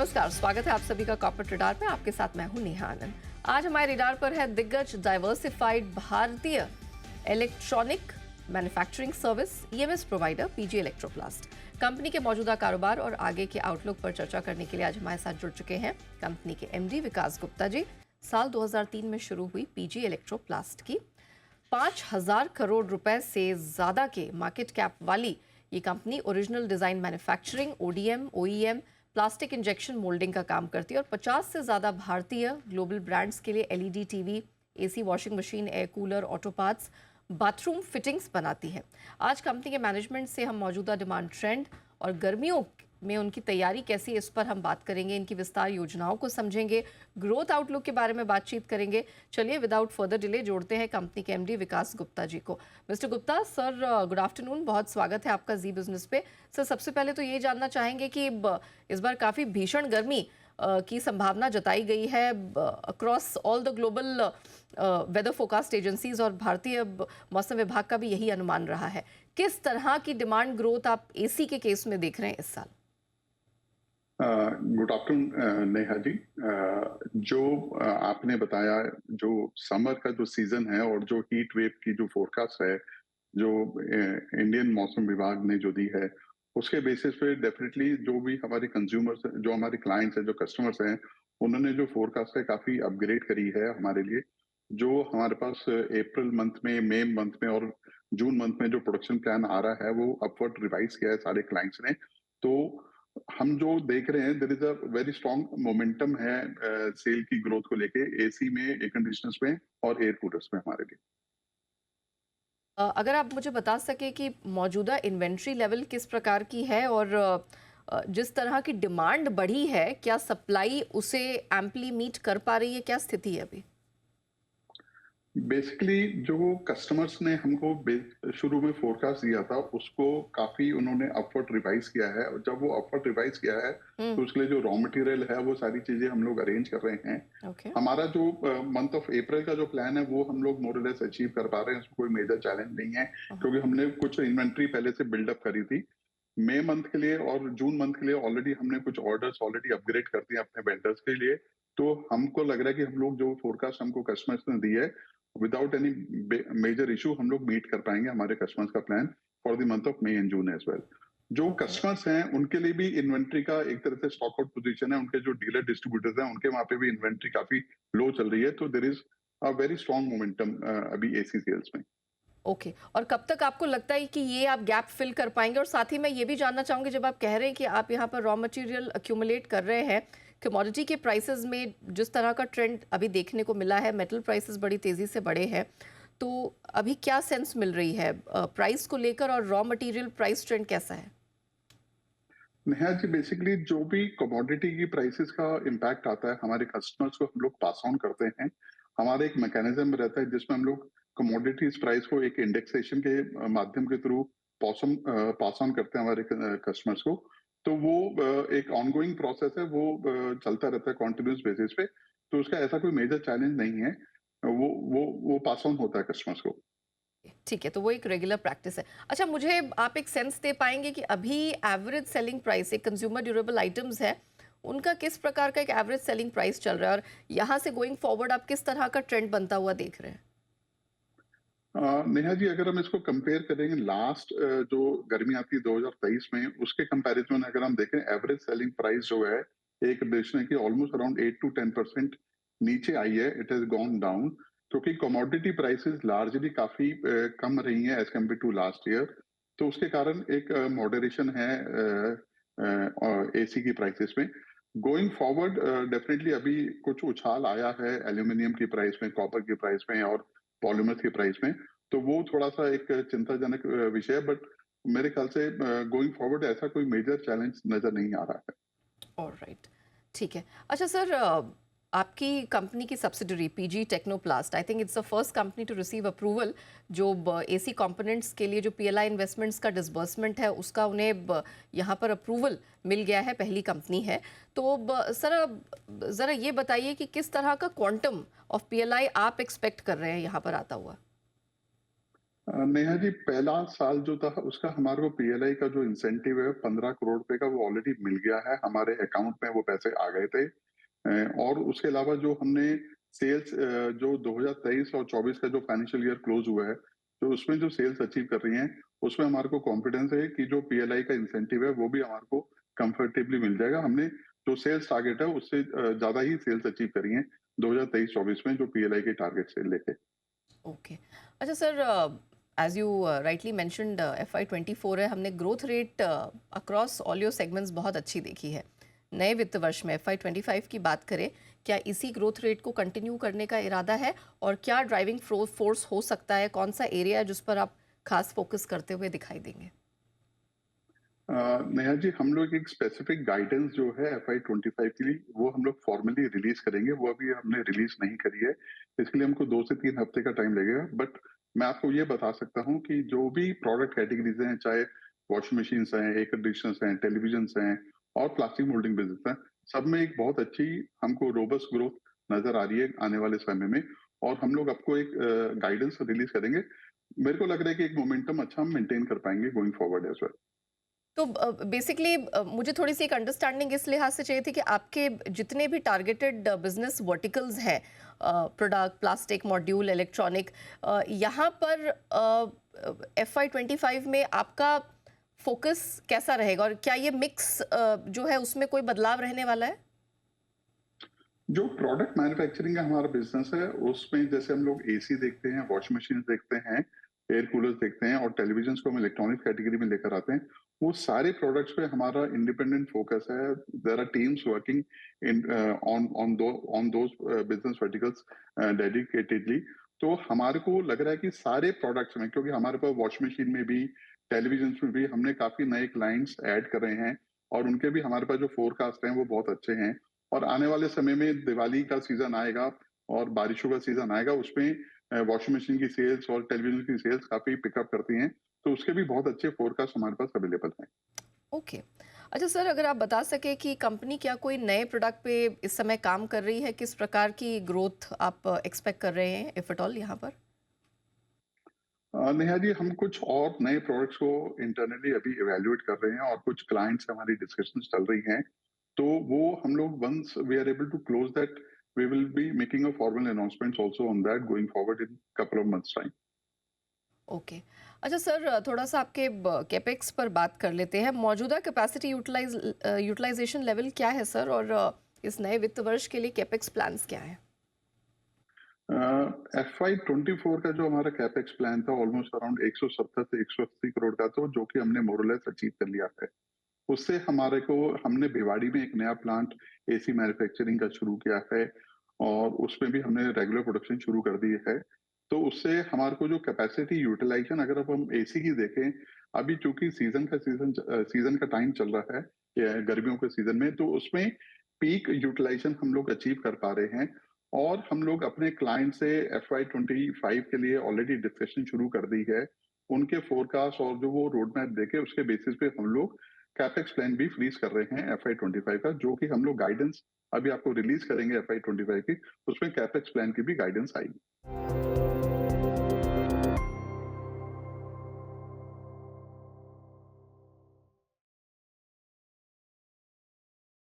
नमस्कार, स्वागत है आप सभी का कॉर्पोरेट रडार में। आपके साथ मैं हूं नेहा आनंद। आज हमारे रडार पर है दिग्गज डाइवर्सिफाइड भारतीय electronic manufacturing service EMS provider PG Electroplast. Company के मौजूदा कारोबार और आगे के आउटलुक पर चर्चा करने के लिए आज हमारे साथ जुड़ चुके हैं कंपनी के एमडी विकास गुप्ता जी। साल 2003 में शुरू हुई पीजी इलेक्ट्रोप्लास्ट की 5,000 करोड़ रुपए से ज्यादा के मार्केट कैप वाली ये company original design manufacturing, ODM, OEM, plastic injection moulding का काम करती है और 50 से ज़्यादा भारतीय ग्लोबल ब्रांड्स के लिए LED TV, AC, washing machine, air cooler, auto parts, bathroom fittings बनाती है। आज कंपनी के मैनेजमेंट से हम मौजूदा डिमांड ट्रेंड और गर्मियों में उनकी तैयारी कैसी है इस पर हम बात करेंगे, इनकी विस्तार योजनाओं को समझेंगे, ग्रोथ आउटलुक के बारे में बातचीत करेंगे। चलिए विदाउट फर्दर डिले जोड़ते हैं कंपनी के एमडी विकास गुप्ता जी को। Mister Gupta sir, good afternoon, बहुत स्वागत है आपका जी बिजनेस पे। सर, सबसे पहले तो ये जानना चाहेंगे कि इस बार काफ़ी भीषण गर्मी की संभावना जताई गई है across all the global weather forecast agencies और भारतीय मौसम विभाग का भी यही अनुमान रहा है। किस तरह की डिमांड ग्रोथ आप एसी के केस में देख रहे हैं इस साल? Good afternoon Neha ji. जो आपने बताया, जो समर का जो सीजन है और जो हीट वेव की जो फोरकास्ट है, जो इंडियन मौसम विभाग ने जो दी है, उसके बेसिस पे डेफिनेटली जो भी हमारे कंज्यूमर्स, जो हमारे क्लाइंट्स हैं, जो कस्टमर्स हैं, उन्होंने जो फोरकास्ट है काफी अपग्रेड करी है हमारे लिए। जो हमारे पास अप्रैल मंथ में, मई मंथ में और जून मंथ में जो प्रोडक्शन प्लान आ रहा है, वो अपवर्ड रिवाइज किया है सारे क्लाइंट्स ने। तो हम जो देख रहे हैं, there is a very strong momentum है सेल की ग्रोथ को लेके, एसी में, एयर कंडीशनर्स में और एयर कूलर्स में हमारे लिए। अगर आप मुझे बता सके कि मौजूदा इन्वेंट्री लेवल किस प्रकार की है और जिस तरह की डिमांड बढ़ी है, क्या सप्लाई उसे एम्पली मीट कर पा रही है? क्या स्थिति है अभी? बेसिकली जो कस्टमर्स ने हमको शुरू में फोरकास्ट दिया था, उसको काफी उन्होंने अपवर्ड रिवाइज किया है। और जब वो अपवर्ड रिवाइज किया है, तो उसके लिए जो रॉ मटेरियल है, वो सारी चीजें हम लोग अरेंज कर रहे हैं। ओके। हमारा जो मंथ ऑफ अप्रैल का जो प्लान है, वो हम लोग मोर लेस अचीव कर पा रहे हैं, उसमें कोई मेजर चैलेंज नहीं है, क्योंकि हमने कुछ इन्वेंट्री पहले से बिल्डअप करी थी। मई मंथ के लिए और जून मंथ के लिए ऑलरेडी हमने कुछ ऑर्डर्स ऑलरेडी अपग्रेड कर दिए अपने वेंडर्स के लिए। तो हमको लग रहा है कि हम लोग जो फोरकास्ट हमको कस्टमर्स ने दी है, विदाउट एनी मेजर इशू हम लोग मीट कर पाएंगे हमारे कस्टमर्स का plan for the month of May and June as well. जो कस्टमर्स हैं, उनके लिए भी इन्वेंट्री का एक तरह से स्टॉक आउट पोजीशन है। उनके जो डीलर डिस्ट्रीब्यूटर्स हैं, उनके वहां पे भी इन्वेंट्री काफी लो चल रही है। तो there is a very strong momentum अभी एसी सेल्स में। ओके। और कब तक आपको लगता है कि ये आप गैप फिल कर पाएंगे? और साथ ही मैं ये भी जानना चाहूंगी, जब आप कह रहे हैं कि आप यहाँ पर रॉ मटेरियल अक्यूमुलेट कर रहे हैं, कमोडिटी के प्राइसेस में जिस तरह का ट्रेंड अभी देखने को मिला है, मेटल प्राइसेस बड़ी तेज़ी से बढ़े हैं, तो अभी क्या सेंस मिल रही है प्राइस को लेकर और रॉ मटेरियल प्राइस ट्रेंड कैसा है? नेहा जी, बेसिकली जो भी कमोडिटी की प्राइसेस का इम्पैक्ट आता है, हमारे कस्टमर्स को हम लोग पास ऑन करते हैं। हमारा एक मैकेनिज्म रहता है जिसमें हम लोग कमोडिटीज प्राइस को एक इंडेक्सेशन के माध्यम के थ्रू पास ऑन करते हैं हमारे कस्टमर्स को। तो वो एक ऑनगोइंग प्रोसेस है, वो चलता रहता है कॉन्टिन्यूस बेसिस पे। तो उसका ऐसा कोई मेजर चैलेंज नहीं है। वो पास ऑन होता है कस्टमर्स को। ठीक है, तो वो एक रेगुलर प्रैक्टिस है। अच्छा, मुझे आप एक सेंस दे पाएंगे कि अभी एवरेज सेलिंग प्राइस, एक कंज्यूमर ड्यूरेबल आइटम्स है, उनका किस प्रकार का एक एवरेज सेलिंग प्राइस चल रहा है और यहाँ से गोइंग फॉरवर्ड आप किस तरह का ट्रेंड बनता हुआ देख रहे हैं? नेहा जी, अगर हम इसको कंपेयर करेंगे लास्ट जो गर्मी आती है 2023 में, उसके कंपैरिजन अगर हम देखें, एवरेज सेलिंग प्राइस जो है एक कंडीशन की ऑलमोस्ट अराउंड 8 to 10% नीचे आई है। इट हैज गॉन डाउन, क्योंकि कमोडिटी प्राइसेस लार्जली काफी कम रही हैं as compare to last year. तो उसके कारण एक मॉडरेशन है एसी की प्राइसेस में। गोइंग फॉरवर्ड डेफिनेटली अभी कुछ उछाल आया है एल्यूमिनियम की प्राइस में, कॉपर की प्राइस में और पॉलीमर्स की प्राइस में। तो वो थोड़ा सा एक चिंताजनक विषय है, बट मेरे ख्याल से गोइंग फॉरवर्ड ऐसा कोई मेजर चैलेंज नजर नहीं आ रहा है। ऑलराइट, ठीक है। अच्छा सर, आपकी कंपनी की subsidiary PG Technoplast, I think it's the first company to receive approval जो एसी कंपोनेंट्स के लिए जो पीएलआई इन्वेस्टमेंट्स का डिसबर्समेंट है उसका उन्हें यहाँ पर अप्रूवल मिल गया है, पहली कंपनी है। तो सर ज़रा ये बताइए कि किस तरह का क्वांटम ऑफ पीएलआई आप एक्सपेक्ट कर रहे हैं यहाँ पर आता हुआ? नेहा जी, पहला साल जो था उसका हमारे को पीएलआई का जो इंसेंटिव है 15 करोड़ रुपए का वो ऑलरेडी मिल गया है, हमारे अकाउंट में वो पैसे आ गए थे। और उसके अलावा जो हमने सेल्स जो 2023 और 24 का जो फाइनेंशियल ईयर क्लोज हुआ है, तो उसमें जो सेल्स अचीव कर रही हैं, उसमें हमारे को कॉन्फिडेंस है कि जो पीएलआई का इंसेंटिव है वो भी हमारे को कंफर्टेबली मिल जाएगा। हमने जो सेल्स टारगेट है उससे ज्यादा ही सेल्स अचीव करी हैं 2023-24 में, जो पीएलआई के टारगेट से लेके। ओके। अच्छा sir, as you rightly mentioned, FY24 है, हमने growth rate across all your segments बहुत अच्छी देखी है। नए वित्त वर्ष में FY25 की बात करें, क्या इसी ग्रोथ रेट को कंटिन्यू करने का इरादा है और क्या ड्राइविंग फोर्स हो सकता है, कौन सा एरिया है जिस पर आप खास फोकस करते हुए दिखाई देंगे? नेहा जी, हम लोग एक स्पेसिफिक गाइडेंस जो है FY25 के लिए वो हम लोग फॉर्मली रिलीज करेंगे, वो अभी हमने रिलीज नहीं करी है। इसके लिए हमको 2 से 3 हफ्ते का टाइम लगेगा। बट मैं आपको ये बता सकता हूँ कि जो भी प्रोडक्ट कैटेगरीज हैं, चाहे वॉशिंग मशीन हैं, एयर कंडीशनर्स हैं, टेलीविजन हैं और प्लास्टिक मोल्डिंग बिजनेस है, सब में एक बहुत अच्छी हमको रोबस्ट ग्रोथ नजर आ रही है आने वाले समय में। और हम लोग आपको एक गाइडेंस रिलीज करेंगे। मेरे को लग रहा है कि एक मोमेंटम अच्छा हम मेंटेन कर पाएंगे गोइंग फॉरवर्ड एज वेल। तो बेसिकली मुझे थोड़ी सी एक अंडरस्टैंडिंग इस लिहाज से चाहिए थी कि आपके जितने भी टारगेटेड बिजनेस वर्टिकल्स हैं, प्रोडक्ट, प्लास्टिक, मॉड्यूल, इलेक्ट्रॉनिक, यहाँ पर FY25 में आपका फोकस कैसा रहेगा और क्या ये मिक्स जो है उसमें कोई बदलाव रहने वाला है? जो प्रोडक्ट मैन्युफैक्चरिंग का हमारा बिजनेस है उसमें जैसे हम लोग एसी देखते हैं, वॉशिंग मशीन देखते हैं, एयर कूलर्स देखते हैं और टेलीविजन को हम इलेक्ट्रॉनिक कैटेगरी में लेकर आते हैं। वो सारे प्रोडक्ट्स पे हमारा इंडिपेंडेंट फोकस है। There are teams working in on those business verticals dedicatedly. तो हमारे को लग रहा है कि सारे प्रोडक्ट्स में, क्योंकि हमारे पास वॉशिंग मशीन में भी, टेलीविजन में भी हमने काफी नए क्लाइंट्स ऐड कर रहे हैं और उनके भी हमारे पास जो फोरकास्ट हैं वो बहुत अच्छे हैं। और आने वाले समय में दिवाली का सीजन आएगा और बारिशों का सीजन आएगा, उसमें वॉशिंग मशीन की सेल्स और टेलीविजन की सेल्स काफी पिकअप करती हैं। तो उसके भी बहुत अच्छे फोरकास्ट हमारे पास अवेलेबल हैं। ओके। अच्छा सर, अगर आप बता सके कि कंपनी क्या कोई नए प्रोडक्ट पे इस समय काम कर रही है, किस प्रकार की ग्रोथ आप एक्सपेक्ट कर रहे हैं इफ एट ऑल यहाँ पर? नेहा जी, हम कुछ और नए प्रोडक्ट्स को इंटरनली अभी इवेल्युएट कर रहे हैं और कुछ क्लाइंट्स से हमारी डिस्कशंस चल रही हैं। तो वो हम लोग once we are able to close that, we will be making a formal announcements also on that going forward in couple of months time. Okay. अच्छा सर, थोड़ा सा आपके कैपेक्स पर बात कर लेते हैं। मौजूदा कैपेसिटी यूटिलाइजेशन लेवल क्या है सर, और इस नए वित्त वर्ष के लिए कैपेक्स प्लान्स क्या है? FY24 का जो हमारा कैपेक्स प्लान था ऑलमोस्ट अराउंड 170 से 180 करोड़ का, तो जो कि हमने मोरलेस अचीव कर लिया है। उससे हमारे को, हमने भिवाड़ी में एक नया प्लांट एसी मैन्युफैक्चरिंग का शुरू किया है और उसमें भी हमने रेगुलर प्रोडक्शन शुरू कर दी है। तो उससे हमारे को जो कैपेसिटी यूटिलाइजेशन, अगर अब हम एसी की देखें, अभी चूंकि सीजन का टाइम चल रहा है, गर्मियों के सीजन में, तो उसमें पीक यूटिलाइजेशन हम लोग अचीव कर पा रहे हैं। और हम लोग अपने क्लाइंट से FY25 के लिए ऑलरेडी डिस्कशन शुरू कर दी है। उनके फोरकास्ट और जो वो रोड मैप देके उसके बेसिस पे हम लोग कैपेक्स प्लान भी फ्रीज कर रहे हैं FY25 का, जो कि हम लोग गाइडेंस अभी आपको रिलीज करेंगे FY25 की, उसमें कैपेक्स प्लान की भी गाइडेंस आएगी।